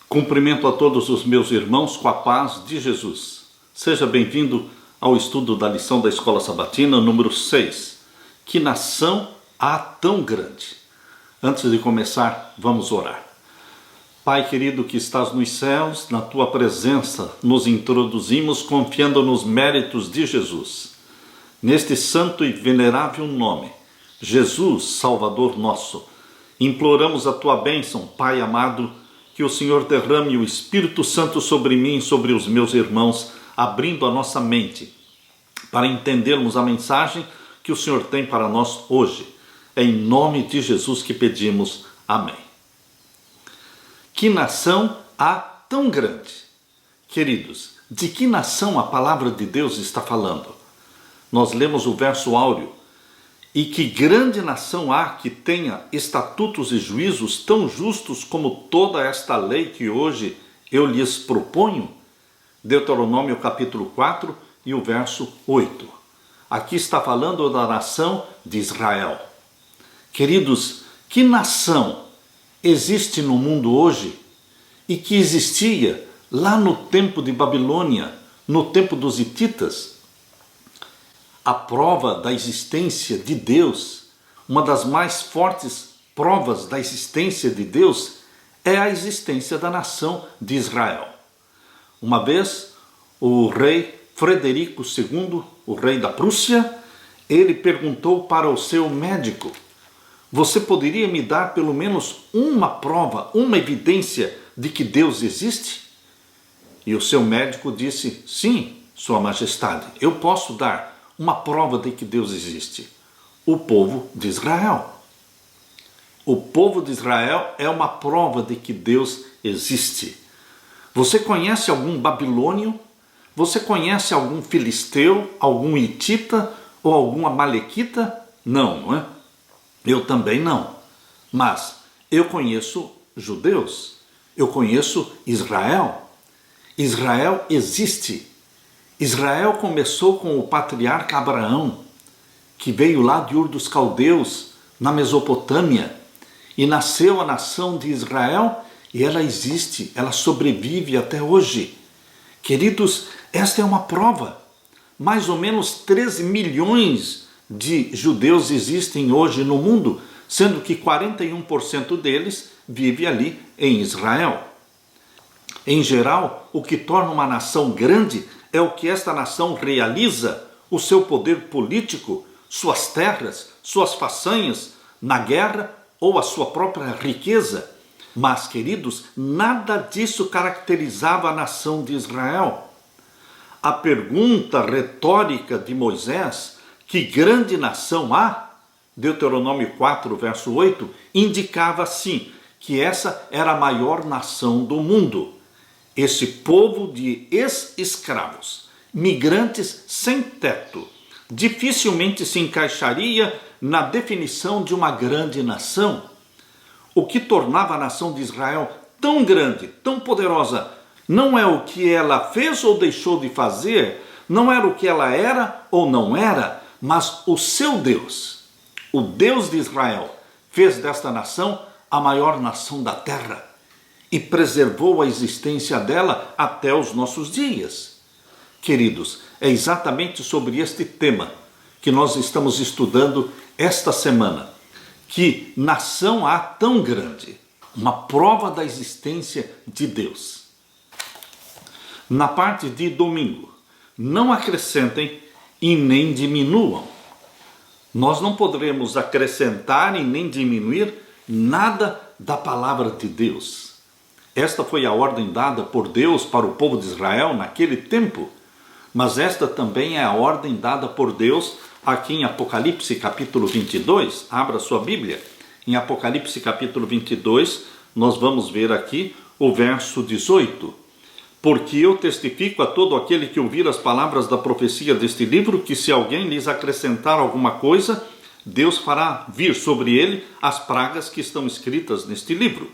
Cumprimento a todos os meus irmãos com a paz de Jesus. Seja bem-vindo ao estudo da lição da Escola Sabatina número 6. Que nação há tão grande? Antes de começar, vamos orar. Pai querido que estás nos céus, na tua presença nos introduzimos confiando nos méritos de Jesus. Neste santo e venerável nome, Jesus, Salvador nosso, imploramos a tua bênção, Pai amado, que o Senhor derrame o Espírito Santo sobre mim e sobre os meus irmãos, abrindo a nossa mente para entendermos a mensagem que o Senhor tem para nós hoje. É em nome de Jesus que pedimos. Amém. Que nação há tão grande? Queridos, de que nação a palavra de Deus está falando? Nós lemos o verso áureo. E que grande nação há que tenha estatutos e juízos tão justos como toda esta lei que hoje eu lhes proponho? Deuteronômio capítulo 4 e o verso 8. Aqui está falando da nação de Israel. Queridos, que nação existe no mundo hoje e que existia lá no tempo de Babilônia, no tempo dos hititas? A prova da existência de Deus, uma das mais fortes provas da existência de Deus, é a existência da nação de Israel. Uma vez, o rei Frederico II, o rei da Prússia, ele perguntou para o seu médico: você poderia me dar pelo menos uma prova, uma evidência de que Deus existe? E o seu médico disse: sim, Sua Majestade, eu posso dar uma prova de que Deus existe. O povo de Israel. O povo de Israel é uma prova de que Deus existe. Você conhece algum babilônio? Você conhece algum filisteu, algum hitita ou algum amalequita? Não, não é? Eu também não. Mas eu conheço judeus. Eu conheço Israel. Israel existe. Israel começou com o patriarca Abraão, que veio lá de Ur dos Caldeus, na Mesopotâmia, e nasceu a nação de Israel, e ela existe, ela sobrevive até hoje. Queridos, esta é uma prova. Mais ou menos 13 milhões de judeus existem hoje no mundo, sendo que 41% deles vive ali em Israel. Em geral, o que torna uma nação grande é o que esta nação realiza, o seu poder político, suas terras, suas façanhas na guerra ou a sua própria riqueza. Mas, queridos, nada disso caracterizava a nação de Israel. A pergunta retórica de Moisés, que grande nação há? Deuteronômio 4, verso 8, indicava sim que essa era a maior nação do mundo. Esse povo de ex-escravos, migrantes sem teto, dificilmente se encaixaria na definição de uma grande nação. O que tornava a nação de Israel tão grande, tão poderosa, não é o que ela fez ou deixou de fazer, não era o que ela era ou não era, mas o seu Deus, o Deus de Israel, fez desta nação a maior nação da terra e preservou a existência dela até os nossos dias. Queridos, é exatamente sobre este tema que nós estamos estudando esta semana. Que nação há tão grande? Uma prova da existência de Deus. Na parte de domingo, não acrescentem e nem diminuam. Nós não poderemos acrescentar e nem diminuir nada da palavra de Deus. Esta foi a ordem dada por Deus para o povo de Israel naquele tempo, mas esta também é a ordem dada por Deus aqui em Apocalipse capítulo 22. Abra sua Bíblia. Em Apocalipse capítulo 22, nós vamos ver aqui o verso 18. Porque eu testifico a todo aquele que ouvir as palavras da profecia deste livro, que se alguém lhes acrescentar alguma coisa, Deus fará vir sobre ele as pragas que estão escritas neste livro.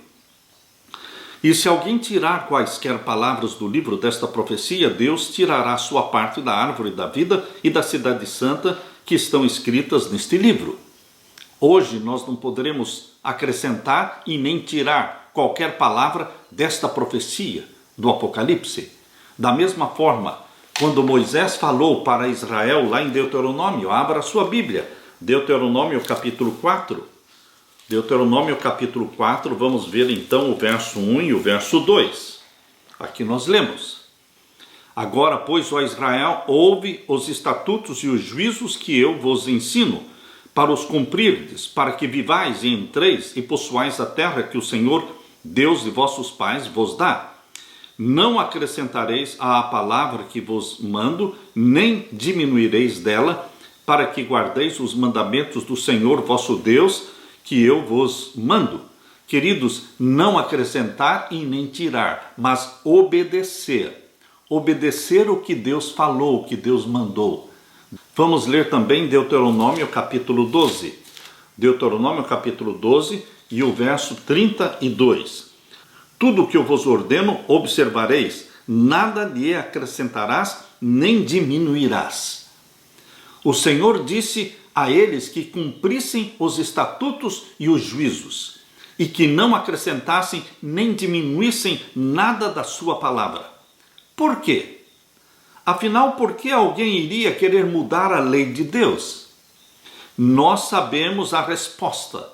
E se alguém tirar quaisquer palavras do livro desta profecia, Deus tirará sua parte da árvore da vida e da cidade santa que estão escritas neste livro. Hoje nós não poderemos acrescentar e nem tirar qualquer palavra desta profecia do Apocalipse. Da mesma forma, quando Moisés falou para Israel lá em Deuteronômio, abra a sua Bíblia, Deuteronômio capítulo 4. Deuteronômio capítulo 4, vamos ver então o verso 1 e o verso 2. Aqui nós lemos: Agora, pois, ó Israel, ouve os estatutos e os juízos que eu vos ensino, para os cumprirdes, para que vivais e entreis e possuais a terra que o Senhor, Deus de vossos pais, vos dá. Não acrescentareis à palavra que vos mando, nem diminuireis dela, para que guardeis os mandamentos do Senhor vosso Deus, que eu vos mando. Queridos, não acrescentar e nem tirar, mas obedecer. Obedecer o que Deus falou, o que Deus mandou. Vamos ler também Deuteronômio capítulo 12. Deuteronômio capítulo 12 e o verso 32. Tudo o que eu vos ordeno observareis, nada lhe acrescentarás, nem diminuirás. O Senhor disse a eles que cumprissem os estatutos e os juízos, e que não acrescentassem nem diminuíssem nada da sua palavra. Por quê? Afinal, por que alguém iria querer mudar a lei de Deus? Nós sabemos a resposta.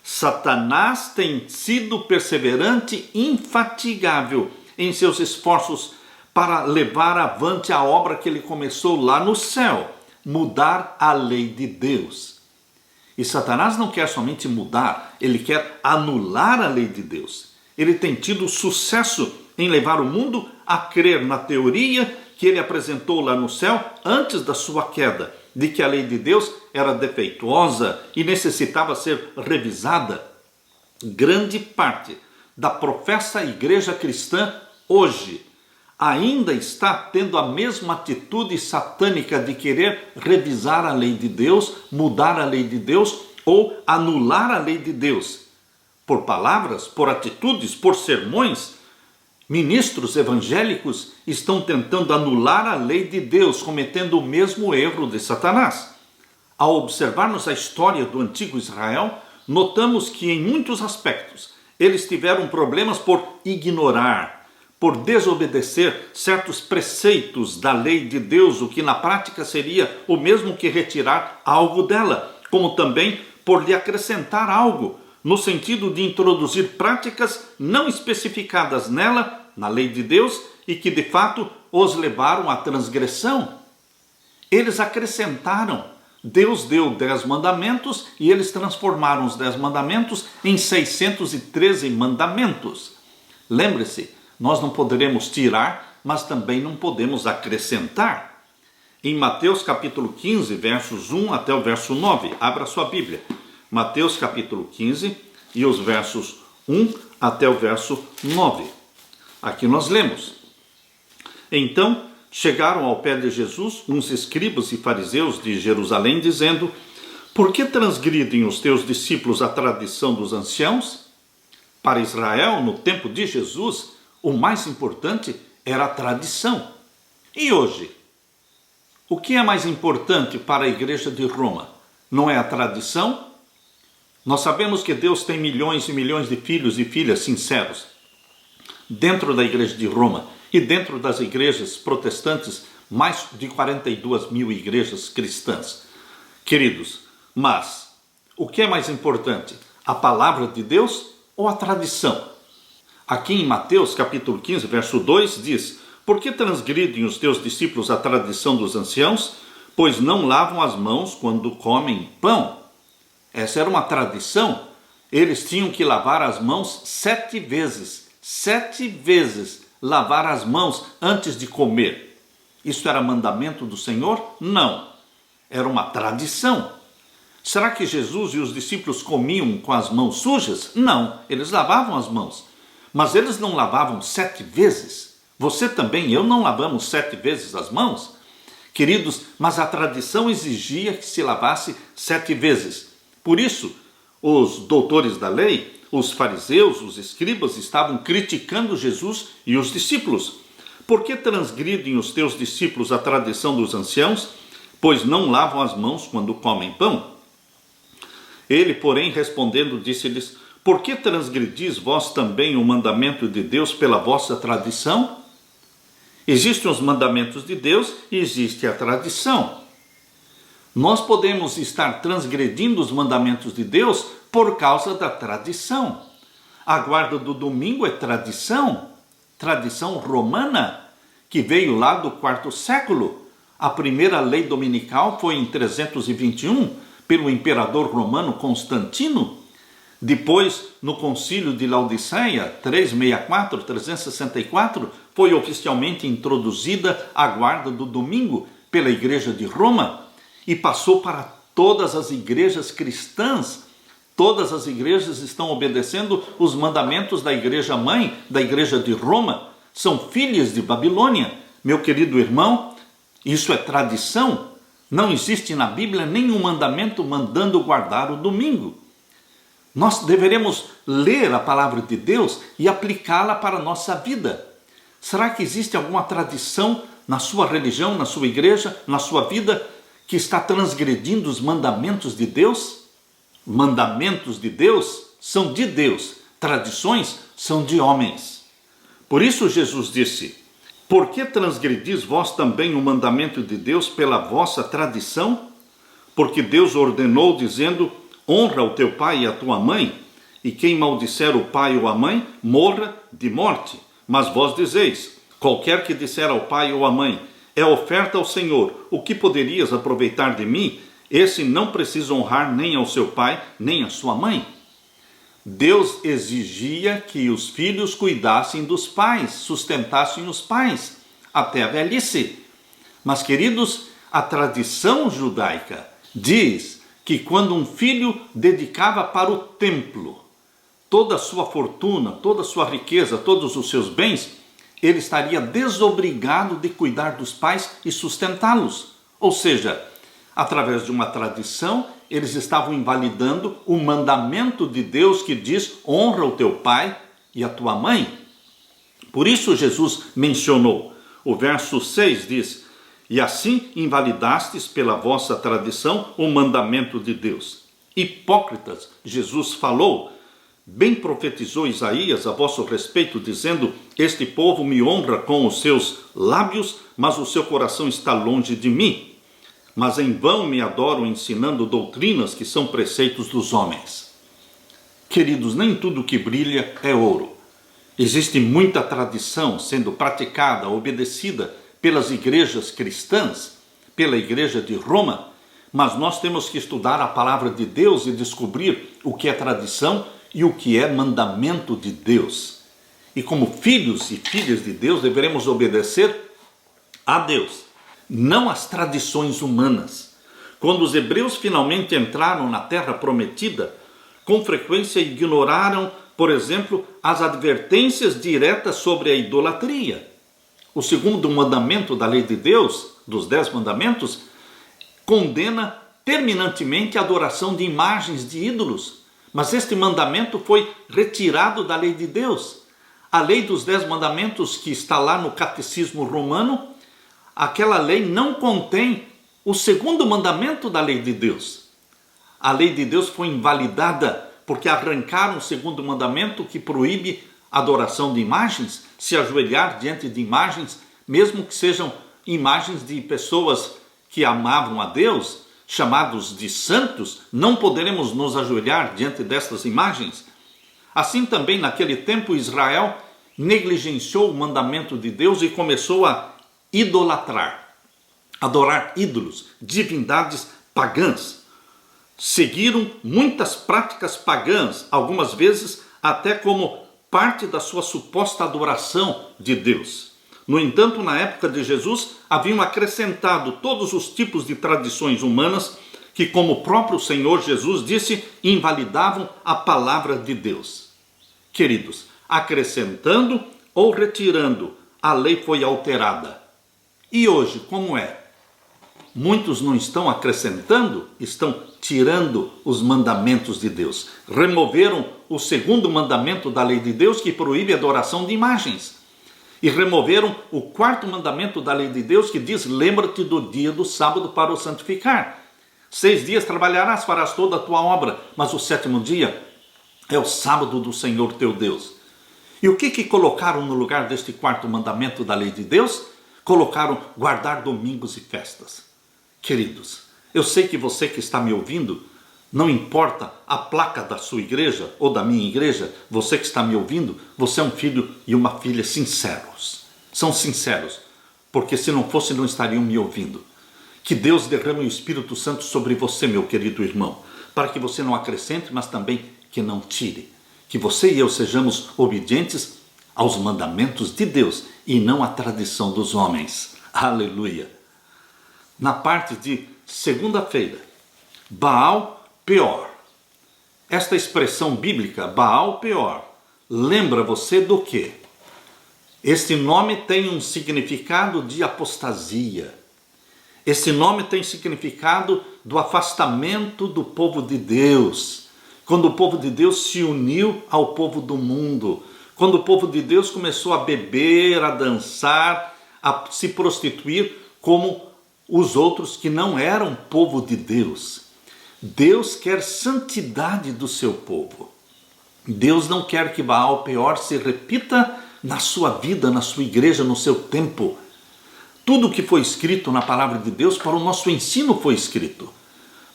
Satanás tem sido perseverante e infatigável em seus esforços para levar avante a obra que ele começou lá no céu, mudar a lei de Deus. E Satanás não quer somente mudar, ele quer anular a lei de Deus. Ele tem tido sucesso em levar o mundo a crer na teoria que ele apresentou lá no céu antes da sua queda, de que a lei de Deus era defeituosa e necessitava ser revisada. Grande parte da professa igreja cristã hoje ainda está tendo a mesma atitude satânica de querer revisar a lei de Deus, mudar a lei de Deus ou anular a lei de Deus. Por palavras, por atitudes, por sermões, ministros evangélicos estão tentando anular a lei de Deus, cometendo o mesmo erro de Satanás. Ao observarmos a história do antigo Israel, notamos que em muitos aspectos eles tiveram problemas por ignorar, por desobedecer certos preceitos da lei de Deus, o que na prática seria o mesmo que retirar algo dela, como também por lhe acrescentar algo, no sentido de introduzir práticas não especificadas nela, na lei de Deus, e que de fato os levaram à transgressão. Eles acrescentaram. Deus deu 10 mandamentos e eles transformaram os 10 mandamentos em 613 mandamentos. Lembre-se, nós não poderemos tirar, mas também não podemos acrescentar. Em Mateus capítulo 15, versos 1 até o verso 9, abra sua Bíblia. Mateus capítulo 15 e os versos 1 até o verso 9. Aqui nós lemos: Então chegaram ao pé de Jesus uns escribas e fariseus de Jerusalém, dizendo: Por que transgridem os teus discípulos a tradição dos anciãos? Para Israel, no tempo de Jesus, o mais importante era a tradição. E hoje? O que é mais importante para a igreja de Roma? Não é a tradição? Nós sabemos que Deus tem milhões e milhões de filhos e filhas sinceros dentro da igreja de Roma e dentro das igrejas protestantes, mais de 42 mil igrejas cristãs. Queridos, mas o que é mais importante? A palavra de Deus ou a tradição? Aqui em Mateus capítulo 15, verso 2 diz: Por que transgridem os teus discípulos a tradição dos anciãos? Pois não lavam as mãos quando comem pão. Essa era uma tradição. Eles tinham que lavar as mãos 7 vezes. 7 vezes lavar as mãos antes de comer. Isso era mandamento do Senhor? Não. Era uma tradição. Será que Jesus e os discípulos comiam com as mãos sujas? Não. Eles lavavam as mãos. Mas eles não lavavam 7 vezes. Você também, eu não lavamos 7 vezes as mãos? Queridos, mas a tradição exigia que se lavasse 7 vezes. Por isso, os doutores da lei, os fariseus, os escribas, estavam criticando Jesus e os discípulos. Por que transgridem os teus discípulos a tradição dos anciãos, pois não lavam as mãos quando comem pão? Ele, porém, respondendo, disse-lhes: Por que transgredis vós também o mandamento de Deus pela vossa tradição? Existem os mandamentos de Deus e existe a tradição. Nós podemos estar transgredindo os mandamentos de Deus por causa da tradição. A guarda do domingo é tradição romana, que veio lá do quarto século. A primeira lei dominical foi em 321, pelo imperador romano Constantino. Depois, no concílio de Laodiceia, 364, foi oficialmente introduzida a guarda do domingo pela Igreja de Roma e passou para todas as igrejas cristãs. Todas as igrejas estão obedecendo os mandamentos da Igreja Mãe, da Igreja de Roma. São filhas de Babilônia. Meu querido irmão, isso é tradição. Não existe na Bíblia nenhum mandamento mandando guardar o domingo. Nós deveremos ler a palavra de Deus e aplicá-la para a nossa vida. Será que existe alguma tradição na sua religião, na sua igreja, na sua vida, que está transgredindo os mandamentos de Deus? Mandamentos de Deus são de Deus, tradições são de homens. Por isso Jesus disse: por que transgredis vós também o mandamento de Deus pela vossa tradição? Porque Deus ordenou, dizendo: honra o teu pai e a tua mãe, e quem maldisser o pai ou a mãe, morra de morte. Mas vós dizeis: qualquer que disser ao pai ou à mãe, é oferta ao Senhor, o que poderias aproveitar de mim? Esse não precisa honrar nem ao seu pai, nem à sua mãe. Deus exigia que os filhos cuidassem dos pais, sustentassem os pais, até a velhice. Mas, queridos, a tradição judaica diz que quando um filho dedicava para o templo toda a sua fortuna, toda a sua riqueza, todos os seus bens, ele estaria desobrigado de cuidar dos pais e sustentá-los. Ou seja, através de uma tradição, eles estavam invalidando o mandamento de Deus que diz: honra o teu pai e a tua mãe. Por isso Jesus mencionou, o verso 6 diz: e assim invalidastes pela vossa tradição o mandamento de Deus. Hipócritas, Jesus falou, bem profetizou Isaías a vosso respeito, dizendo: este povo me honra com os seus lábios, mas o seu coração está longe de mim. Mas em vão me adoram ensinando doutrinas que são preceitos dos homens. Queridos, nem tudo que brilha é ouro. Existe muita tradição sendo praticada, obedecida pelas igrejas cristãs, pela Igreja de Roma, mas nós temos que estudar a palavra de Deus e descobrir o que é tradição e o que é mandamento de Deus. E como filhos e filhas de Deus, deveremos obedecer a Deus, não às tradições humanas. Quando os hebreus finalmente entraram na terra prometida, com frequência ignoraram, por exemplo, as advertências diretas sobre a idolatria. O segundo mandamento da lei de Deus, dos 10 mandamentos, condena terminantemente a adoração de imagens de ídolos. Mas este mandamento foi retirado da lei de Deus. A lei dos 10 mandamentos que está lá no Catecismo Romano, aquela lei não contém o segundo mandamento da lei de Deus. A lei de Deus foi invalidada porque arrancaram o segundo mandamento que proíbe a adoração de imagens, se ajoelhar diante de imagens, mesmo que sejam imagens de pessoas que amavam a Deus, chamados de santos, não poderemos nos ajoelhar diante dessas imagens. Assim também naquele tempo Israel negligenciou o mandamento de Deus e começou a idolatrar, adorar ídolos, divindades pagãs. Seguiram muitas práticas pagãs, algumas vezes até como parte da sua suposta adoração de Deus. No entanto, na época de Jesus, haviam acrescentado todos os tipos de tradições humanas que, como o próprio Senhor Jesus disse, invalidavam a palavra de Deus. Queridos, acrescentando ou retirando, a lei foi alterada. E hoje, como é? Muitos não estão acrescentando, estão tirando os mandamentos de Deus. Removeram o segundo mandamento da lei de Deus, que proíbe a adoração de imagens. E removeram o quarto mandamento da lei de Deus, que diz: lembra-te do dia do sábado para o santificar. 6 dias trabalharás, farás toda a tua obra, mas o 7º dia é o sábado do Senhor teu Deus. E o que colocaram no lugar deste quarto mandamento da lei de Deus? Colocaram guardar domingos e festas. Queridos, eu sei que você que está me ouvindo, não importa a placa da sua igreja ou da minha igreja, você que está me ouvindo, você é um filho e uma filha sinceros. São sinceros, porque se não fosse não estariam me ouvindo. Que Deus derrame o Espírito Santo sobre você, meu querido irmão, para que você não acrescente, mas também que não tire. Que você e eu sejamos obedientes aos mandamentos de Deus e não à tradição dos homens. Aleluia! Na parte de segunda-feira, Baal Peor. Esta expressão bíblica, Baal Peor, lembra você do quê? Este nome tem um significado de apostasia. Esse nome tem significado do afastamento do povo de Deus. Quando o povo de Deus se uniu ao povo do mundo. Quando o povo de Deus começou a beber, a dançar, a se prostituir como os outros que não eram povo de Deus. Deus quer santidade do seu povo. Deus não quer que Baal Peor se repita na sua vida, na sua igreja, no seu tempo. Tudo que foi escrito na palavra de Deus para o nosso ensino foi escrito.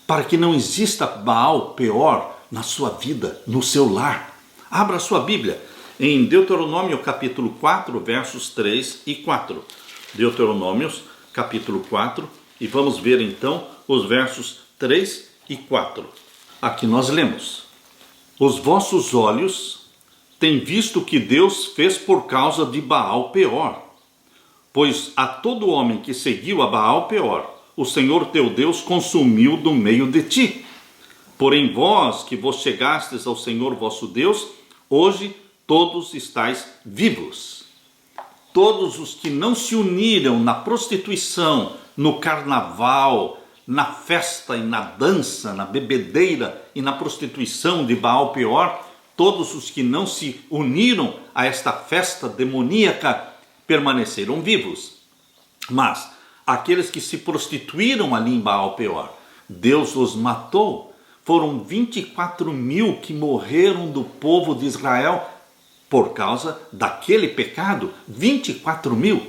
Para que não exista Baal Peor na sua vida, no seu lar. Abra a sua Bíblia em Deuteronômio capítulo 4, versos 3 e 4. Deuteronômios capítulo 4, e vamos ver então os versos 3 e 4. Aqui nós lemos: os vossos olhos têm visto o que Deus fez por causa de Baal Peor, pois a todo homem que seguiu a Baal Peor, o Senhor teu Deus consumiu do meio de ti. Porém vós que vos chegastes ao Senhor vosso Deus, hoje todos estáis vivos. Todos os que não se uniram na prostituição, no carnaval, na festa e na dança, na bebedeira e na prostituição de Baal Peor, todos os que não se uniram a esta festa demoníaca permaneceram vivos. Mas aqueles que se prostituíram ali em Baal Peor, Deus os matou. Foram 24.000 que morreram do povo de Israel por causa daquele pecado. 24.000.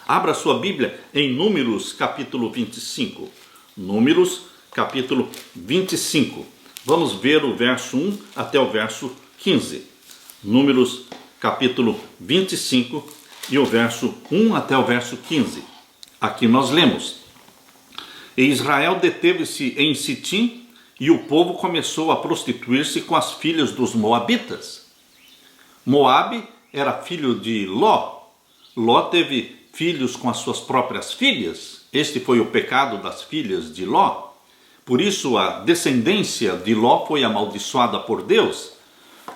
Abra sua Bíblia em Números capítulo 25. Números capítulo 25. Vamos ver o verso 1 até o verso 15. Números capítulo 25 e o verso 1 até o verso 15. Aqui nós lemos: e Israel deteve-se em Sitim, e o povo começou a prostituir-se com as filhas dos moabitas. Moabe era filho de Ló. Ló teve filhos com as suas próprias filhas. Este foi o pecado das filhas de Ló. Por isso a descendência de Ló foi amaldiçoada por Deus,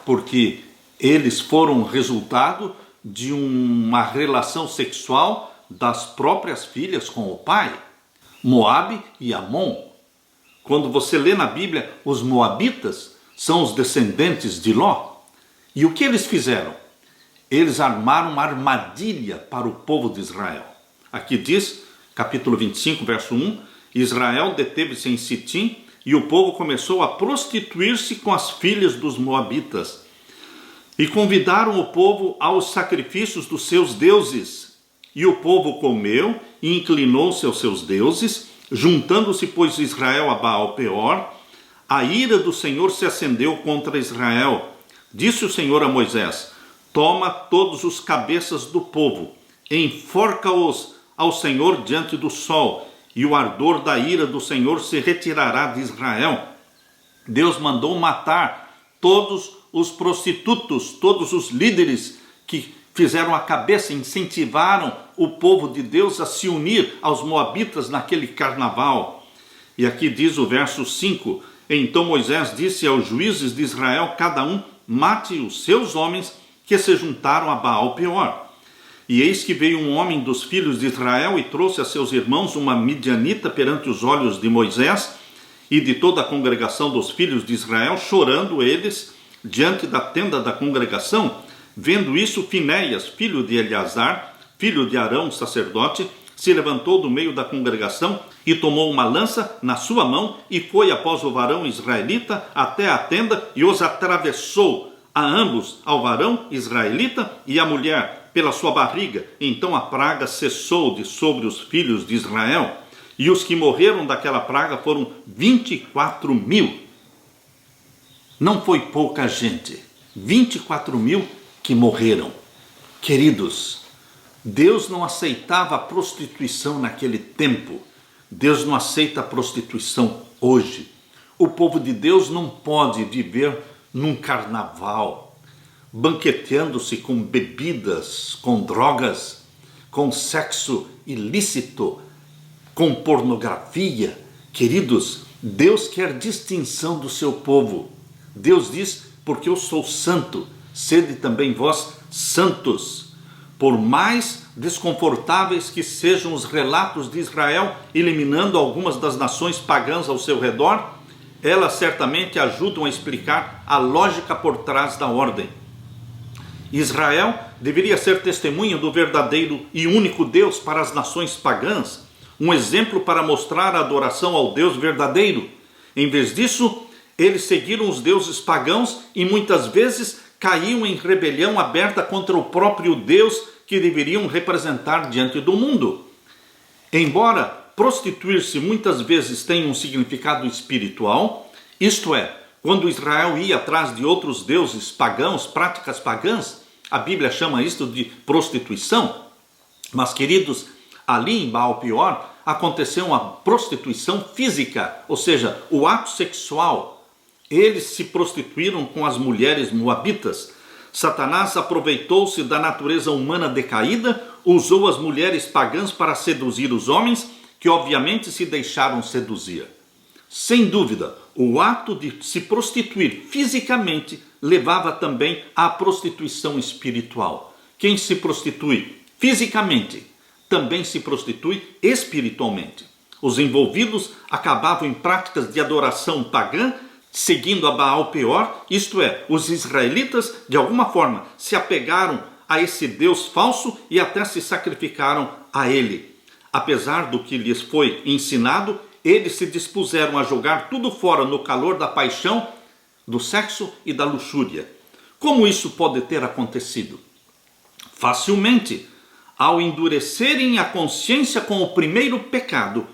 porque eles foram resultado de uma relação sexual das próprias filhas com o pai. Moabe e Amon. Quando você lê na Bíblia, os moabitas são os descendentes de Ló. E o que eles fizeram? Eles armaram uma armadilha para o povo de Israel. Aqui diz, capítulo 25, verso 1, Israel deteve-se em Sitim, e o povo começou a prostituir-se com as filhas dos moabitas. E convidaram o povo aos sacrifícios dos seus deuses. E o povo comeu e inclinou-se aos seus deuses. Juntando-se, pois, Israel a Baal Peor, a ira do Senhor se acendeu contra Israel. Disse o Senhor a Moisés: toma todos os cabeças do povo, enforca-os ao Senhor diante do sol, e o ardor da ira do Senhor se retirará de Israel. Deus mandou matar todos os prostitutos, todos os líderes que fizeram a cabeça, incentivaram o povo de Deus a se unir aos moabitas naquele carnaval. E aqui diz o verso 5, então Moisés disse aos juízes de Israel, cada um mate os seus homens que se juntaram a Baal Peor. E eis que veio um homem dos filhos de Israel e trouxe a seus irmãos uma midianita perante os olhos de Moisés e de toda a congregação dos filhos de Israel, chorando eles diante da tenda da congregação. Vendo isso, Finéias, filho de Eleazar, filho de Arão, sacerdote, se levantou do meio da congregação e tomou uma lança na sua mão e foi após o varão israelita até a tenda e os atravessou a ambos, ao varão israelita e à mulher, pela sua barriga. Então a praga cessou de sobre os filhos de Israel, e os que morreram daquela praga foram 24.000. Não foi pouca gente, 24.000 que morreram. Queridos, Deus não aceitava a prostituição naquele tempo. Deus não aceita a prostituição hoje. O povo de Deus não pode viver num carnaval, banqueteando-se com bebidas, com drogas, com sexo ilícito, com pornografia. Queridos, Deus quer distinção do seu povo. Deus diz, porque eu sou santo, sede também vós santos. Por mais desconfortáveis que sejam os relatos de Israel, eliminando algumas das nações pagãs ao seu redor, elas certamente ajudam a explicar a lógica por trás da ordem. Israel deveria ser testemunha do verdadeiro e único Deus para as nações pagãs, um exemplo para mostrar a adoração ao Deus verdadeiro. Em vez disso, eles seguiram os deuses pagãos e muitas vezes caíam em rebelião aberta contra o próprio Deus que deveriam representar diante do mundo. Embora prostituir-se muitas vezes tenha um significado espiritual, isto é, quando Israel ia atrás de outros deuses pagãos, práticas pagãs, a Bíblia chama isto de prostituição. Mas, queridos, ali em Baal-Peor aconteceu uma prostituição física, ou seja, o ato sexual. Eles se prostituíram com as mulheres moabitas. Satanás aproveitou-se da natureza humana decaída, usou as mulheres pagãs para seduzir os homens, que obviamente se deixaram seduzir. Sem dúvida, o ato de se prostituir fisicamente levava também à prostituição espiritual. Quem se prostitui fisicamente também se prostitui espiritualmente. Os envolvidos acabavam em práticas de adoração pagã, seguindo a Baal-Peor, isto é, os israelitas de alguma forma se apegaram a esse Deus falso e até se sacrificaram a ele. Apesar do que lhes foi ensinado, eles se dispuseram a jogar tudo fora no calor da paixão, do sexo e da luxúria. Como isso pode ter acontecido? Facilmente, ao endurecerem a consciência com o primeiro pecado,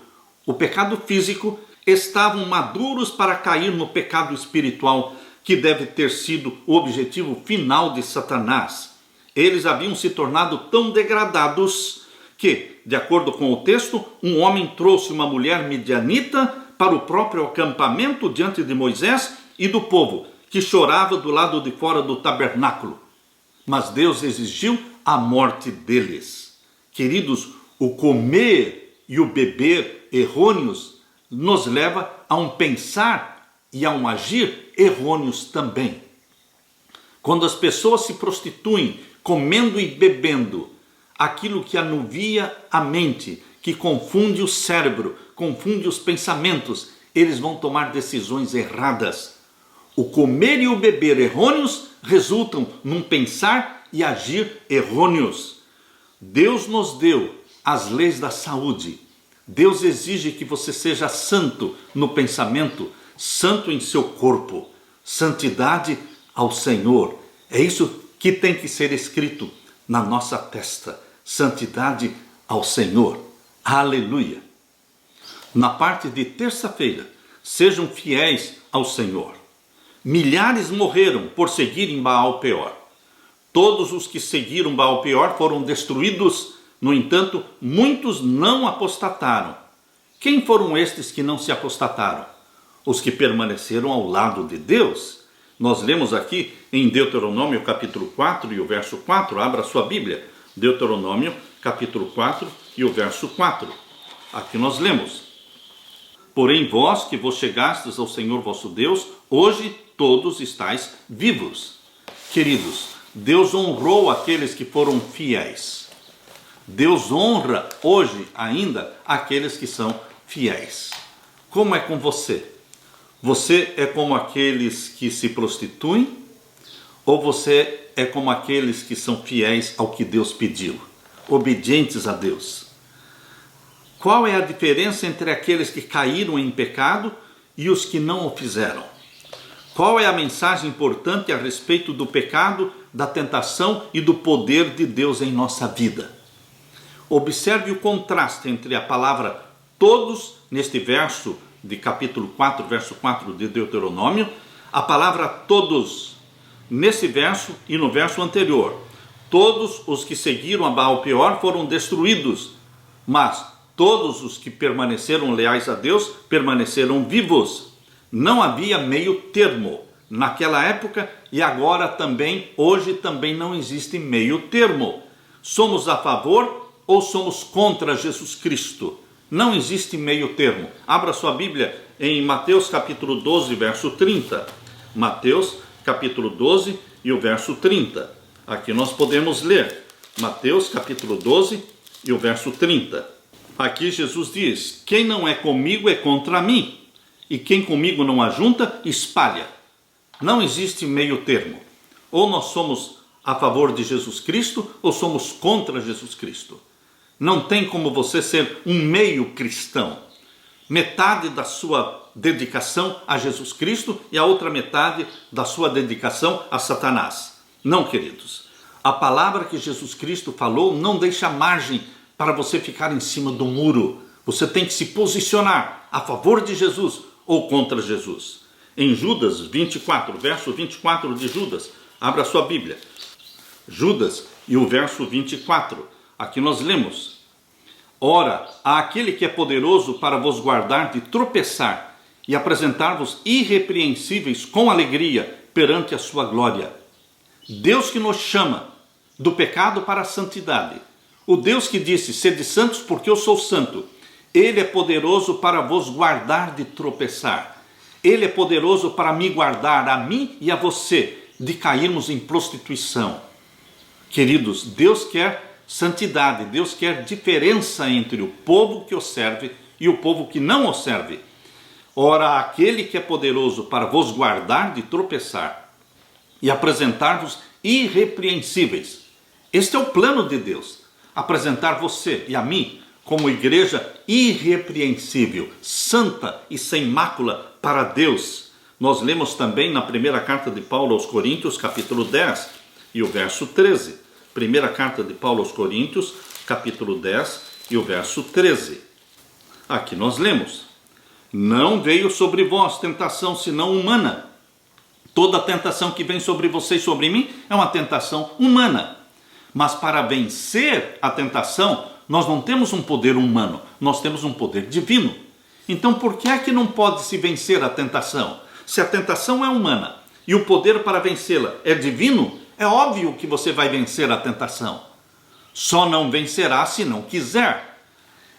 o pecado físico, estavam maduros para cair no pecado espiritual, que deve ter sido o objetivo final de Satanás. Eles haviam se tornado tão degradados que, de acordo com o texto, um homem trouxe uma mulher midianita para o próprio acampamento diante de Moisés e do povo, que chorava do lado de fora do tabernáculo. Mas Deus exigiu a morte deles. Queridos, o comer e o beber errôneos nos leva a um pensar e a um agir errôneos também. Quando as pessoas se prostituem comendo e bebendo, aquilo que anuvia a mente, que confunde o cérebro, confunde os pensamentos, eles vão tomar decisões erradas. O comer e o beber errôneos resultam num pensar e agir errôneos. Deus nos deu as leis da saúde. Deus exige que você seja santo no pensamento, santo em seu corpo. Santidade ao Senhor. É isso que tem que ser escrito na nossa testa. Santidade ao Senhor. Aleluia. Na parte de terça-feira, sejam fiéis ao Senhor. Milhares morreram por seguirem Baal-Peor. Todos os que seguiram Baal-Peor foram destruídos. No entanto, muitos não apostataram. Quem foram estes que não se apostataram? Os que permaneceram ao lado de Deus. Nós lemos aqui em Deuteronômio capítulo 4 e o verso 4. Abra sua Bíblia. Deuteronômio capítulo 4 e o verso 4. Aqui nós lemos: porém vós que vos chegastes ao Senhor vosso Deus, hoje todos estáis vivos. Queridos, Deus honrou aqueles que foram fiéis. Deus honra hoje ainda aqueles que são fiéis. Como é com você? Você é como aqueles que se prostituem? Ou você é como aqueles que são fiéis ao que Deus pediu? Obedientes a Deus. Qual é a diferença entre aqueles que caíram em pecado e os que não o fizeram? Qual é a mensagem importante a respeito do pecado, da tentação e do poder de Deus em nossa vida? Observe o contraste entre a palavra todos, neste verso de capítulo 4, verso 4 de Deuteronômio, a palavra todos nesse verso e no verso anterior. Todos os que seguiram a Baal-peor foram destruídos, mas todos os que permaneceram leais a Deus permaneceram vivos. Não havia meio termo naquela época e agora também, hoje também não existe meio termo. Somos a favor ou somos contra Jesus Cristo? Não existe meio termo. Abra sua Bíblia em Mateus capítulo 12, verso 30. Mateus capítulo 12 e o verso 30. Aqui nós podemos ler Mateus capítulo 12 e o verso 30. Aqui Jesus diz: quem não é comigo é contra mim, e quem comigo não ajunta, espalha. Não existe meio termo. Ou nós somos a favor de Jesus Cristo, ou somos contra Jesus Cristo. Não tem como você ser um meio cristão. Metade da sua dedicação a Jesus Cristo e a outra metade da sua dedicação a Satanás. Não, queridos. A palavra que Jesus Cristo falou não deixa margem para você ficar em cima do muro. Você tem que se posicionar a favor de Jesus ou contra Jesus. Em Judas 24, verso 24 de Judas, abra sua Bíblia. Judas e o verso 24. Aqui nós lemos: ora, há aquele que é poderoso para vos guardar de tropeçar e apresentar-vos irrepreensíveis com alegria perante a sua glória. Deus que nos chama do pecado para a santidade. O Deus que disse: sede santos porque eu sou santo. Ele é poderoso para vos guardar de tropeçar. Ele é poderoso para me guardar, a mim e a você, de cairmos em prostituição. Queridos, Deus quer santidade, Deus quer diferença entre o povo que o serve e o povo que não o serve. Ora, aquele que é poderoso para vos guardar de tropeçar e apresentar-vos irrepreensíveis. Este é o plano de Deus. Apresentar você e a mim como igreja irrepreensível, santa e sem mácula para Deus. Nós lemos também na primeira carta de Paulo aos Coríntios, capítulo 10 e o verso 13. Primeira carta de Paulo aos Coríntios, capítulo 10 e o verso 13. Aqui nós lemos: não veio sobre vós tentação senão humana. Toda tentação que vem sobre você e sobre mim é uma tentação humana. Mas para vencer a tentação, nós não temos um poder humano, nós temos um poder divino. Então por que é que não pode se vencer a tentação? Se a tentação é humana e o poder para vencê-la é divino, é óbvio que você vai vencer a tentação. Só não vencerá se não quiser.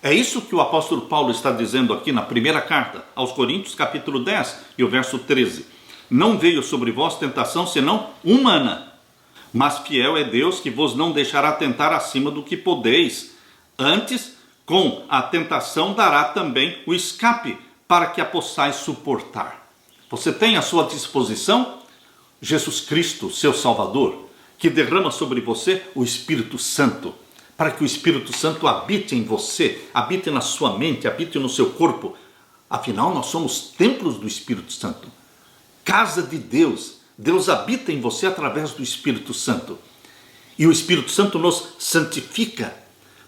É isso que o apóstolo Paulo está dizendo aqui na primeira carta aos Coríntios, capítulo 10 e o verso 13. Não veio sobre vós tentação senão humana. Mas fiel é Deus que vos não deixará tentar acima do que podeis. Antes, com a tentação dará também o escape, para que a possais suportar. Você tem à sua disposição Jesus Cristo, seu Salvador, que derrama sobre você o Espírito Santo, para que o Espírito Santo habite em você, habite na sua mente, habite no seu corpo. Afinal, nós somos templos do Espírito Santo, casa de Deus. Deus habita em você através do Espírito Santo. E o Espírito Santo nos santifica.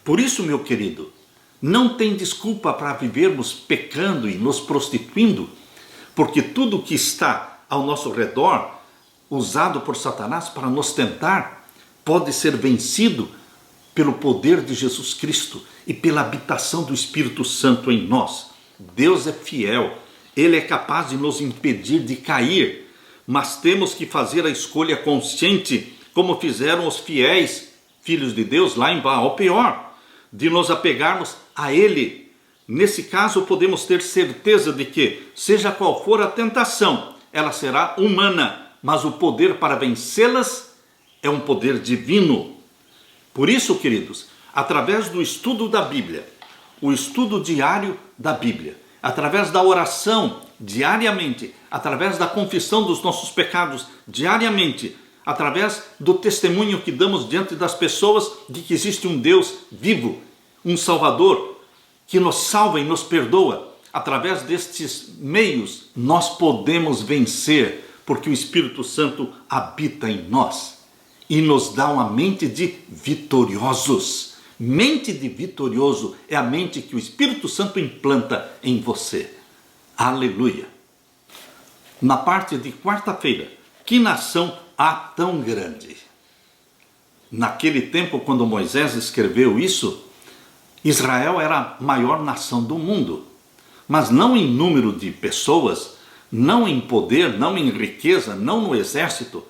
Por isso, meu querido, não tem desculpa para vivermos pecando e nos prostituindo, porque tudo que está ao nosso redor, usado por Satanás para nos tentar, pode ser vencido pelo poder de Jesus Cristo e pela habitação do Espírito Santo em nós. Deus é fiel, Ele é capaz de nos impedir de cair, mas temos que fazer a escolha consciente, como fizeram os fiéis filhos de Deus lá em Baal-peor, de nos apegarmos a Ele. Nesse caso, podemos ter certeza de que, seja qual for a tentação, ela será humana, mas o poder para vencê-las é um poder divino. Por isso, queridos, através do estudo da Bíblia, o estudo diário da Bíblia, através da oração diariamente, através da confissão dos nossos pecados diariamente, através do testemunho que damos diante das pessoas de que existe um Deus vivo, um Salvador, que nos salva e nos perdoa. Através destes meios, nós podemos vencer, porque o Espírito Santo habita em nós e nos dá uma mente de vitoriosos. Mente de vitorioso é a mente que o Espírito Santo implanta em você. Aleluia! Na parte de quarta-feira, que nação há tão grande? Naquele tempo, quando Moisés escreveu isso, Israel era a maior nação do mundo, mas não em número de pessoas, não em poder, não em riqueza, não no exército.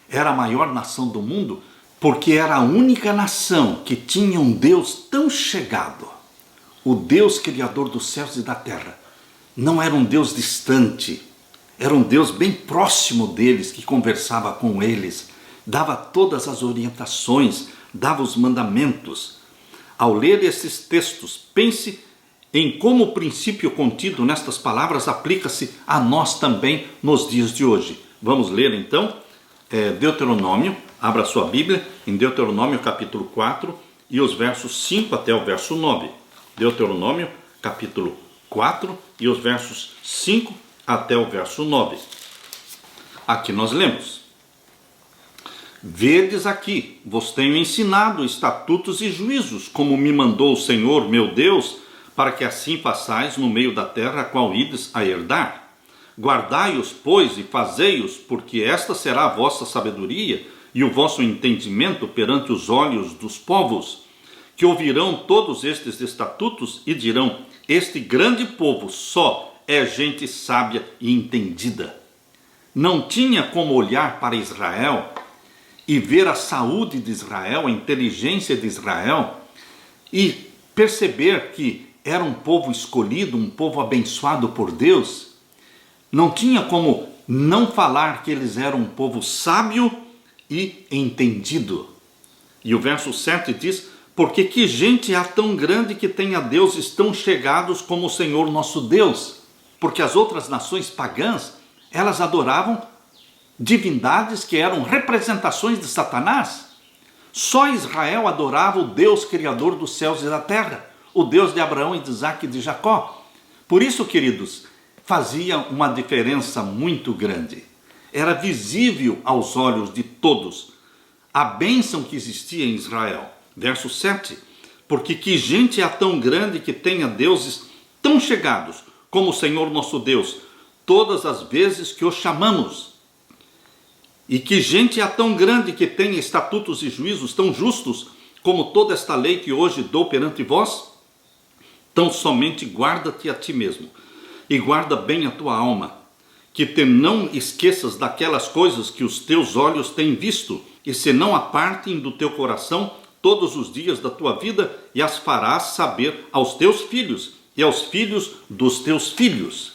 Era a maior nação do mundo, porque era a única nação que tinha um Deus tão chegado. O Deus criador dos céus e da terra. Não era um Deus distante, era um Deus bem próximo deles, que conversava com eles, dava todas as orientações, dava os mandamentos. Ao ler esses textos, pense em como o princípio contido nestas palavras aplica-se a nós também nos dias de hoje. Vamos ler então Deuteronômio, abra sua Bíblia em Deuteronômio capítulo 4 e os versos 5 até o verso 9. Deuteronômio capítulo 4 e os versos 5 até o verso 9. Aqui nós lemos: Vedes aqui, vos tenho ensinado estatutos e juízos, como me mandou o Senhor meu Deus, para que assim façais no meio da terra a qual ides a herdar. Guardai-os, pois, e fazei-os, porque esta será a vossa sabedoria e o vosso entendimento perante os olhos dos povos, que ouvirão todos estes estatutos e dirão: este grande povo só é gente sábia e entendida. Não tinha como olhar para Israel e ver a saúde de Israel, a inteligência de Israel, e perceber que era um povo escolhido, um povo abençoado por Deus. Não tinha como não falar que eles eram um povo sábio e entendido. E o verso 7 diz: porque que gente há tão grande que tenha deuses tão chegados como o Senhor nosso Deus? Porque as outras nações pagãs, elas adoravam divindades que eram representações de Satanás. Só Israel adorava o Deus criador dos céus e da terra, o Deus de Abraão e de Isaque e de Jacó. Por isso, queridos, fazia uma diferença muito grande. Era visível aos olhos de todos a bênção que existia em Israel. Verso 7, porque que gente há tão grande que tenha deuses tão chegados como o Senhor nosso Deus, todas as vezes que o chamamos. E que gente há tão grande que tenha estatutos e juízos tão justos como toda esta lei que hoje dou perante vós? Tão somente guarda-te a ti mesmo e guarda bem a tua alma, que te não esqueças daquelas coisas que os teus olhos têm visto, e se não apartem do teu coração todos os dias da tua vida, e as farás saber aos teus filhos e aos filhos dos teus filhos.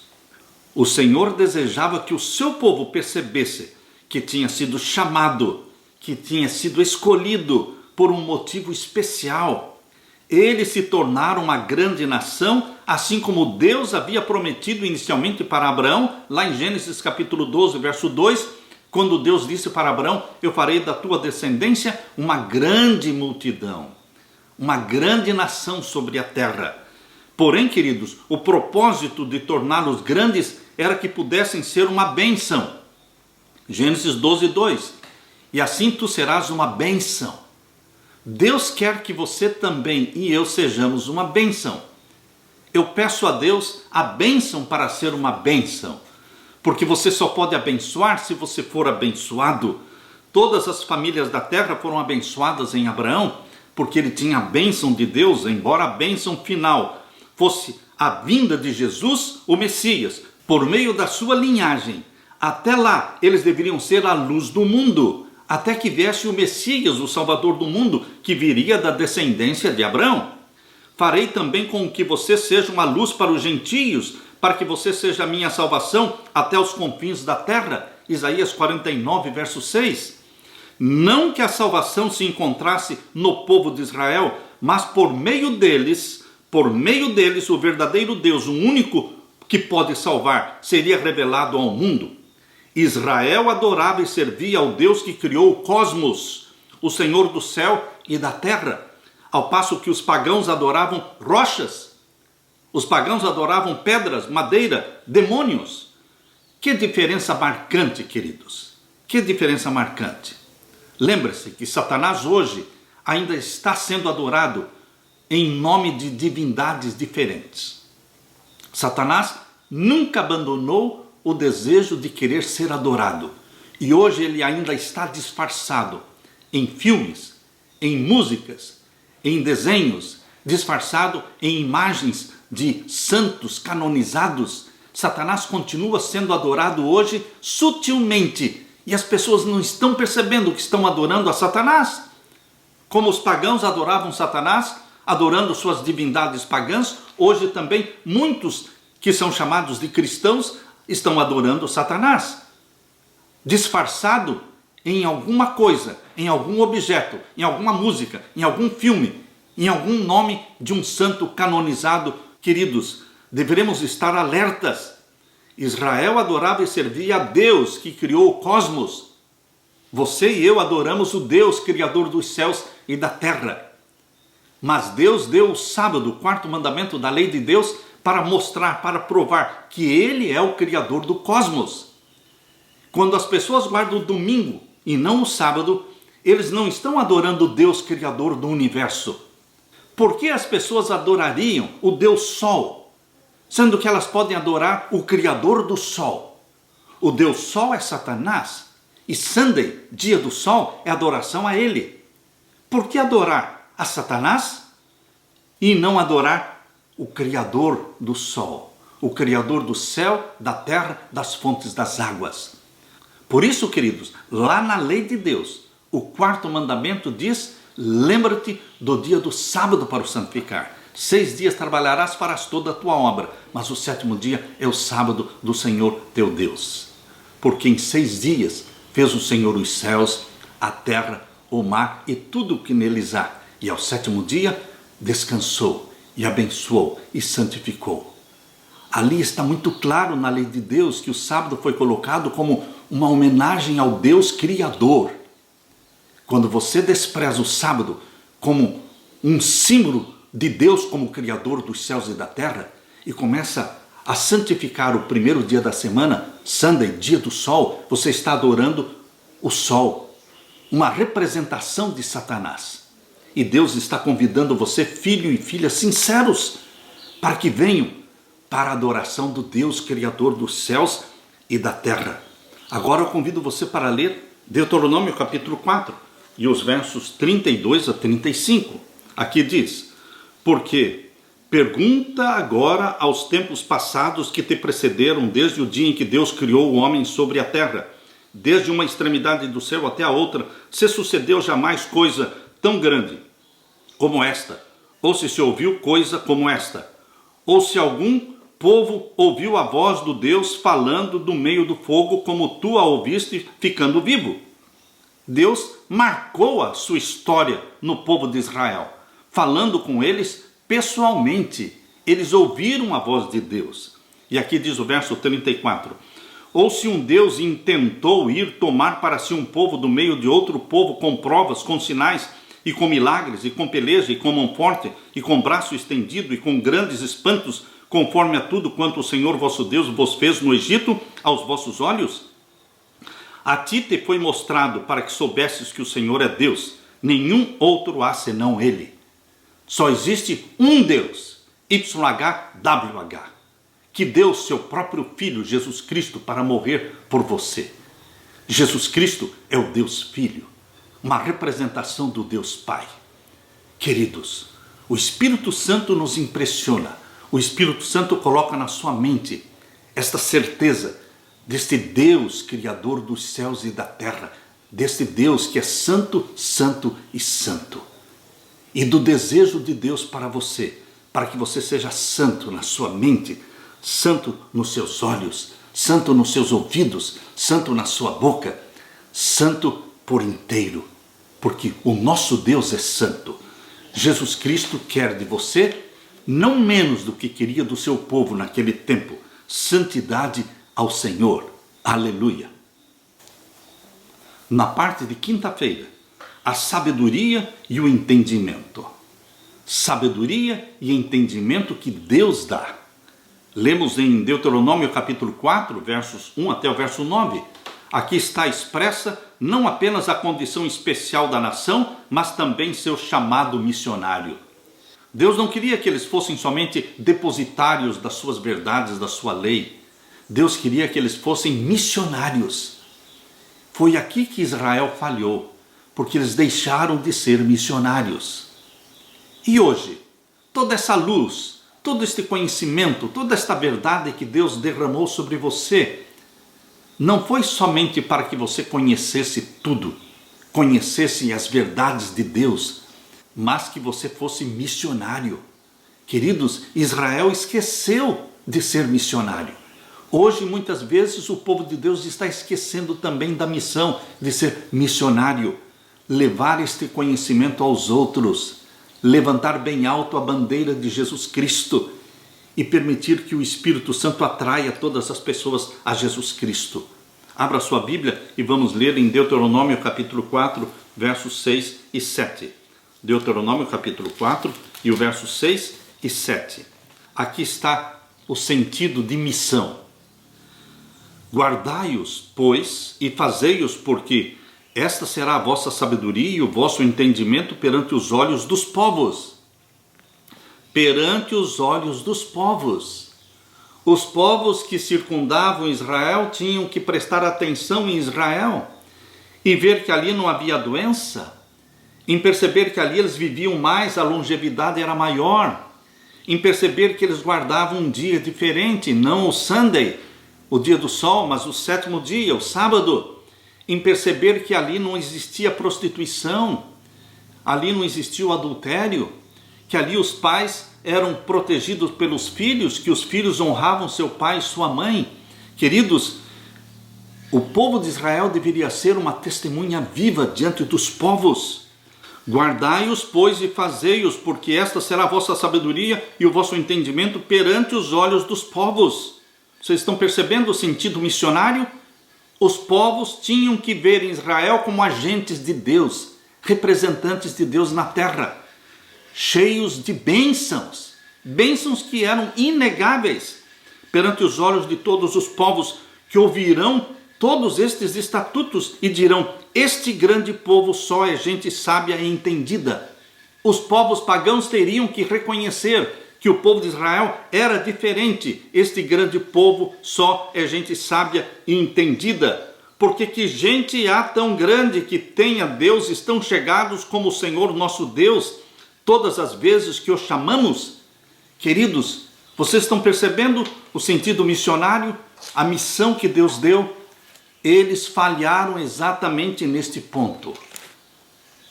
O Senhor desejava que o seu povo percebesse que tinha sido chamado, que tinha sido escolhido por um motivo especial. Eles se tornaram uma grande nação, assim como Deus havia prometido inicialmente para Abraão, lá em Gênesis capítulo 12, verso 2, quando Deus disse para Abraão: eu farei da tua descendência uma grande multidão, uma grande nação sobre a terra. Porém, queridos, o propósito de torná-los grandes era que pudessem ser uma bênção. Gênesis 12, 2. E assim tu serás uma bênção. Deus quer que você também e eu sejamos uma bênção. Eu peço a Deus a bênção para ser uma bênção, porque você só pode abençoar se você for abençoado. Todas as famílias da terra foram abençoadas em Abraão, porque ele tinha a bênção de Deus, embora a bênção final fosse a vinda de Jesus, o Messias, por meio da sua linhagem. Até lá, eles deveriam ser a luz do mundo, até que viesse o Messias, o Salvador do mundo, que viria da descendência de Abraão. Farei também com que você seja uma luz para os gentios, para que você seja a minha salvação até os confins da terra. Isaías 49, verso 6. Não que a salvação se encontrasse no povo de Israel, mas por meio deles, o verdadeiro Deus, o único que pode salvar, seria revelado ao mundo. Israel adorava e servia ao Deus que criou o cosmos, o Senhor do céu e da terra, ao passo que os pagãos adoravam rochas. Os pagãos adoravam pedras, madeira, demônios. Que diferença marcante, queridos. Que diferença marcante. Lembre-se que Satanás hoje ainda está sendo adorado em nome de divindades diferentes. Satanás nunca abandonou o desejo de querer ser adorado. E hoje ele ainda está disfarçado em filmes, em músicas, em desenhos, disfarçado em imagens de santos canonizados. Satanás continua sendo adorado hoje sutilmente. E as pessoas não estão percebendo que estão adorando a Satanás. Como os pagãos adoravam Satanás, adorando suas divindades pagãs, hoje também muitos que são chamados de cristãos estão adorando Satanás. Disfarçado em alguma coisa, em algum objeto, em alguma música, em algum filme, em algum nome de um santo canonizado. Queridos, deveremos estar alertas. Israel adorava e servia a Deus que criou o cosmos. Você e eu adoramos o Deus criador dos céus e da terra. Mas Deus deu o sábado, o quarto mandamento da lei de Deus, para mostrar, para provar que Ele é o criador do cosmos. Quando as pessoas guardam o domingo e não o sábado, eles não estão adorando o Deus criador do universo. Por que as pessoas adorariam o Deus Sol, sendo que elas podem adorar o criador do Sol? O Deus Sol é Satanás e Sunday, dia do Sol, é adoração a ele. Por que adorar a Satanás e não adorar o criador do Sol, o criador do céu, da terra, das fontes das águas? Por isso, queridos, lá na lei de Deus, o quarto mandamento diz: lembra-te do dia do sábado para o santificar. 6 dias trabalharás, farás toda a tua obra, mas o 7º dia é o sábado do Senhor teu Deus. Porque em 6 dias fez o Senhor os céus, a terra, o mar e tudo o que neles há. E ao 7º dia descansou e abençoou e santificou. Ali está muito claro na lei de Deus que o sábado foi colocado como uma homenagem ao Deus Criador. Quando você despreza o sábado como um símbolo de Deus como Criador dos céus e da terra e começa a santificar o primeiro dia da semana, Sunday, dia do sol, você está adorando o sol, uma representação de Satanás. E Deus está convidando você, filho e filha sinceros, para que venham para a adoração do Deus Criador dos céus e da terra. Agora eu convido você para ler Deuteronômio capítulo 4 e os versos 32 a 35. Aqui diz: porque pergunta agora aos tempos passados que te precederam, desde o dia em que Deus criou o homem sobre a terra, desde uma extremidade do céu até a outra, se sucedeu jamais coisa tão grande como esta, ou se ouviu coisa como esta, ou se algum povo ouviu a voz do Deus falando do meio do fogo, como tu a ouviste ficando vivo. Deus marcou a sua história no povo de Israel, falando com eles pessoalmente. Eles ouviram a voz de Deus. E aqui diz o verso 34: ou se um Deus intentou ir tomar para si um povo do meio de outro povo, com provas, com sinais, e com milagres, e com peleja, e com mão forte, e com braço estendido, e com grandes espantos, conforme a tudo quanto o Senhor vosso Deus vos fez no Egito, aos vossos olhos? A ti te foi mostrado para que soubesses que o Senhor é Deus, nenhum outro há senão Ele. Só existe um Deus, YHWH, que deu seu próprio Filho, Jesus Cristo, para morrer por você. Jesus Cristo é o Deus Filho, uma representação do Deus Pai. Queridos, o Espírito Santo nos impressiona. O Espírito Santo coloca na sua mente esta certeza deste Deus Criador dos céus e da terra, deste Deus que é santo, santo e santo. E do desejo de Deus para você, para que você seja santo na sua mente, santo nos seus olhos, santo nos seus ouvidos, santo na sua boca, santo por inteiro, porque o nosso Deus é santo. Jesus Cristo quer de você não menos do que queria do seu povo naquele tempo: santidade ao Senhor. Aleluia. Na parte de quinta-feira, a sabedoria e o entendimento. sabedoria e entendimento que Deus dá. Lemos em Deuteronômio capítulo 4, versos 1 até o verso 9. Aqui está expressa não apenas a condição especial da nação, mas também seu chamado missionário. Deus não queria que eles fossem somente depositários das suas verdades, da sua lei. Deus queria que eles fossem missionários. Foi aqui que Israel falhou, porque eles deixaram de ser missionários. E hoje, toda essa luz, todo este conhecimento, toda esta verdade que Deus derramou sobre você, não foi somente para que você conhecesse tudo, conhecesse as verdades de Deus, mas que você fosse missionário. Queridos, Israel esqueceu de ser missionário. Hoje, muitas vezes, o povo de Deus está esquecendo também da missão de ser missionário, levar este conhecimento aos outros, levantar bem alto a bandeira de Jesus Cristo e permitir que o Espírito Santo atraia todas as pessoas a Jesus Cristo. Abra sua Bíblia e vamos ler em Deuteronômio capítulo 4, versos 6 e 7. Deuteronômio capítulo 4 e o verso 6 e 7. Aqui está o sentido de missão. Guardai-os, pois, e fazei-os, porque esta será a vossa sabedoria e o vosso entendimento perante os olhos dos povos. Perante os olhos dos povos. Os povos que circundavam Israel tinham que prestar atenção em Israel e ver que ali não havia doença, em perceber que ali eles viviam mais, a longevidade era maior, em perceber que eles guardavam um dia diferente, não o Sunday, o dia do sol, mas o sétimo dia, o sábado, em perceber que ali não existia prostituição, ali não existia o adultério, que ali os pais eram protegidos pelos filhos, que os filhos honravam seu pai e sua mãe. Queridos, o povo de Israel deveria ser uma testemunha viva diante dos povos. Guardai-os, pois, e fazei-os, porque esta será a vossa sabedoria e o vosso entendimento perante os olhos dos povos. Vocês estão percebendo o sentido missionário? Os povos tinham que ver Israel como agentes de Deus, representantes de Deus na terra, cheios de bênçãos, bênçãos que eram inegáveis perante os olhos de todos os povos, que ouvirão todos estes estatutos e dirão: este grande povo só é gente sábia e entendida. Os povos pagãos teriam que reconhecer que o povo de Israel era diferente. Este grande povo só é gente sábia e entendida. Porque que gente há tão grande que tenha deuses tão chegados como o Senhor nosso Deus, todas as vezes que o chamamos? Queridos, vocês estão percebendo o sentido missionário, a missão que Deus deu? Eles falharam exatamente neste ponto.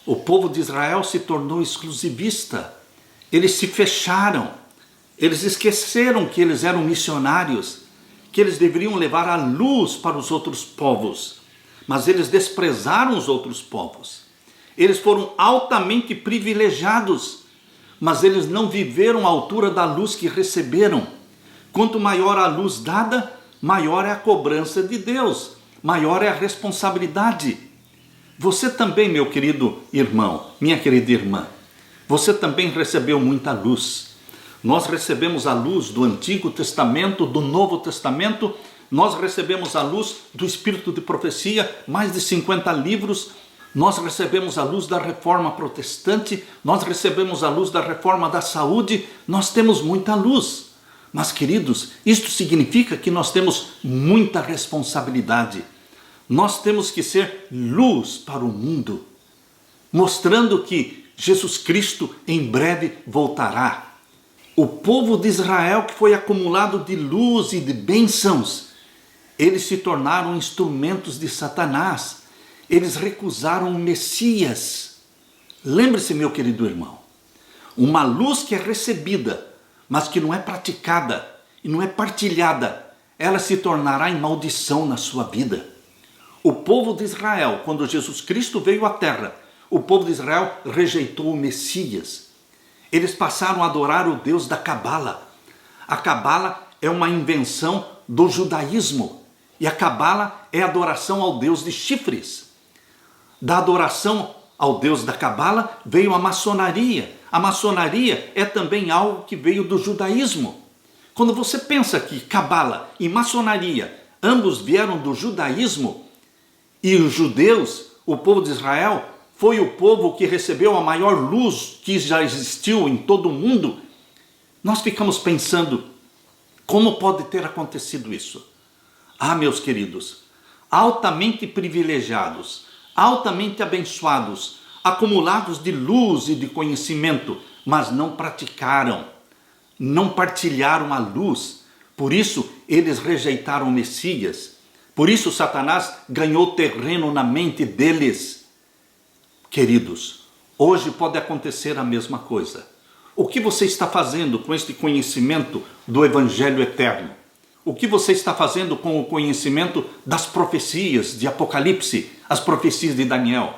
O povo de Israel se tornou exclusivista. Eles se fecharam. Eles esqueceram que eles eram missionários, que eles deveriam levar a luz para os outros povos. Mas eles desprezaram os outros povos. Eles foram altamente privilegiados, mas eles não viveram à altura da luz que receberam. Quanto maior a luz dada, maior é a cobrança de Deus, maior é a responsabilidade. Você também, meu querido irmão, minha querida irmã, você também recebeu muita luz. Nós recebemos a luz do Antigo Testamento, do Novo Testamento, nós recebemos a luz do Espírito de Profecia, mais de 50 livros, nós recebemos a luz da Reforma Protestante, nós recebemos a luz da Reforma da Saúde, nós temos muita luz. Mas, queridos, isto significa que nós temos muita responsabilidade. Nós temos que ser luz para o mundo, mostrando que Jesus Cristo em breve voltará. O povo de Israel, que foi acumulado de luz e de bênçãos, eles se tornaram instrumentos de Satanás. Eles recusaram o Messias. Lembre-se, meu querido irmão, uma luz que é recebida, mas que não é praticada e não é partilhada, ela se tornará em maldição na sua vida. O povo de Israel, quando Jesus Cristo veio à terra, o povo de Israel rejeitou o Messias. Eles passaram a adorar o Deus da Cabala. A Cabala é uma invenção do judaísmo. E a Cabala é a adoração ao Deus de chifres. Da adoração ao Deus da Cabala veio a maçonaria. A maçonaria é também algo que veio do judaísmo. Quando você pensa que Cabala e maçonaria, ambos vieram do judaísmo, e os judeus, o povo de Israel, foi o povo que recebeu a maior luz que já existiu em todo o mundo, nós ficamos pensando, como pode ter acontecido isso? Ah, meus queridos, altamente privilegiados, altamente abençoados, acumulados de luz e de conhecimento, mas não praticaram, não partilharam a luz. Por isso, eles rejeitaram o Messias. Por isso, Satanás ganhou terreno na mente deles. Queridos, hoje pode acontecer a mesma coisa. O que você está fazendo com este conhecimento do Evangelho eterno? O que você está fazendo com o conhecimento das profecias de Apocalipse, as profecias de Daniel?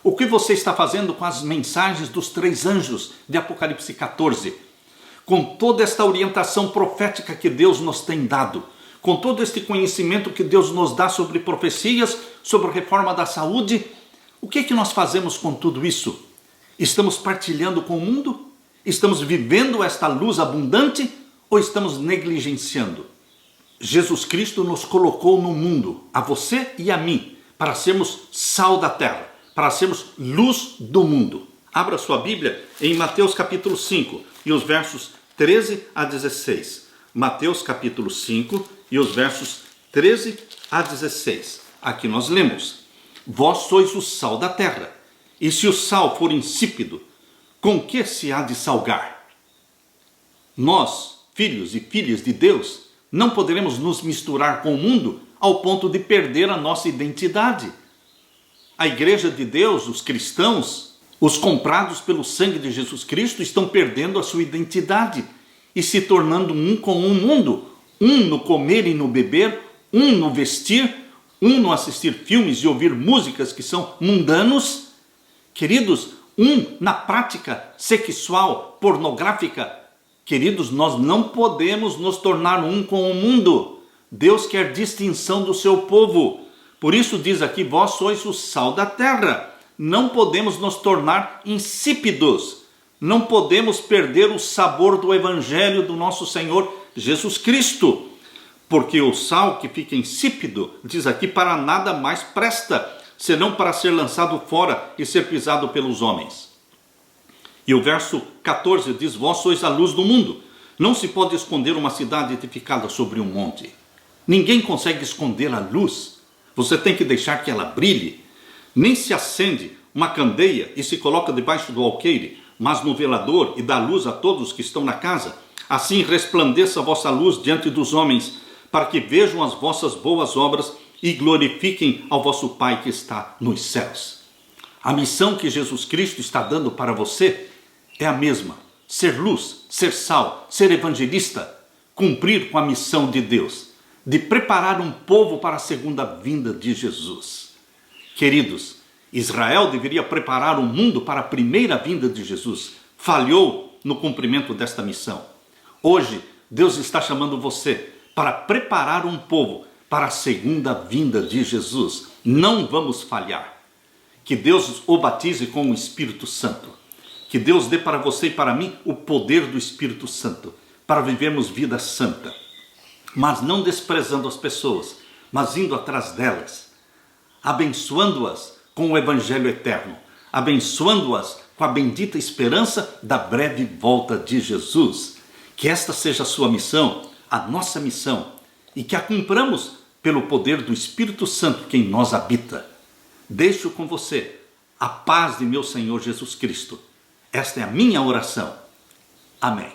O que você está fazendo com as mensagens dos 3 anjos de Apocalipse 14? Com toda esta orientação profética que Deus nos tem dado, com todo este conhecimento que Deus nos dá sobre profecias, sobre a reforma da saúde, o que nós fazemos com tudo isso? Estamos partilhando com o mundo? Estamos vivendo esta luz abundante ou estamos negligenciando? Jesus Cristo nos colocou no mundo, a você e a mim, para sermos sal da terra, para sermos luz do mundo. Abra sua Bíblia em Mateus capítulo 5 e os versos 13 a 16. Mateus capítulo 5 e os versos 13 a 16. Aqui nós lemos: Vós sois o sal da terra, e se o sal for insípido, com que se há de salgar? Nós, filhos e filhas de Deus, não poderemos nos misturar com o mundo ao ponto de perder a nossa identidade. A igreja de Deus, os cristãos, os comprados pelo sangue de Jesus Cristo, estão perdendo a sua identidade e se tornando um com o mundo, um no comer e no beber, um no vestir, um no assistir filmes e ouvir músicas que são mundanos. Queridos, um na prática sexual, pornográfica. Queridos, nós não podemos nos tornar um com o mundo. Deus quer distinção do seu povo. Por isso diz aqui, vós sois o sal da terra. Não podemos nos tornar insípidos. Não podemos perder o sabor do evangelho do nosso Senhor Jesus Cristo. Porque o sal que fica insípido, diz aqui, para nada mais presta, senão para ser lançado fora e ser pisado pelos homens. E o verso 14 diz, vós sois a luz do mundo. Não se pode esconder uma cidade edificada sobre um monte. Ninguém consegue esconder a luz. Você tem que deixar que ela brilhe. Nem se acende uma candeia e se coloca debaixo do alqueire, mas no velador, e dá luz a todos que estão na casa. Assim resplandeça a vossa luz diante dos homens, para que vejam as vossas boas obras e glorifiquem ao vosso Pai que está nos céus. A missão que Jesus Cristo está dando para você é a mesma: ser luz, ser sal, ser evangelista, cumprir com a missão de Deus, de preparar um povo para a segunda vinda de Jesus. Queridos, Israel deveria preparar o mundo para a primeira vinda de Jesus. Falhou no cumprimento desta missão. Hoje, Deus está chamando você para preparar um povo para a segunda vinda de Jesus. Não vamos falhar. Que Deus o batize com o Espírito Santo. Que Deus dê para você e para mim o poder do Espírito Santo, para vivermos vida santa. Mas não desprezando as pessoas, mas indo atrás delas, abençoando-as com o Evangelho eterno, abençoando-as com a bendita esperança da breve volta de Jesus. Que esta seja a sua missão, a nossa missão, e que a cumpramos pelo poder do Espírito Santo que em nós habita. Deixo com você a paz de meu Senhor Jesus Cristo. Esta é a minha oração. Amém.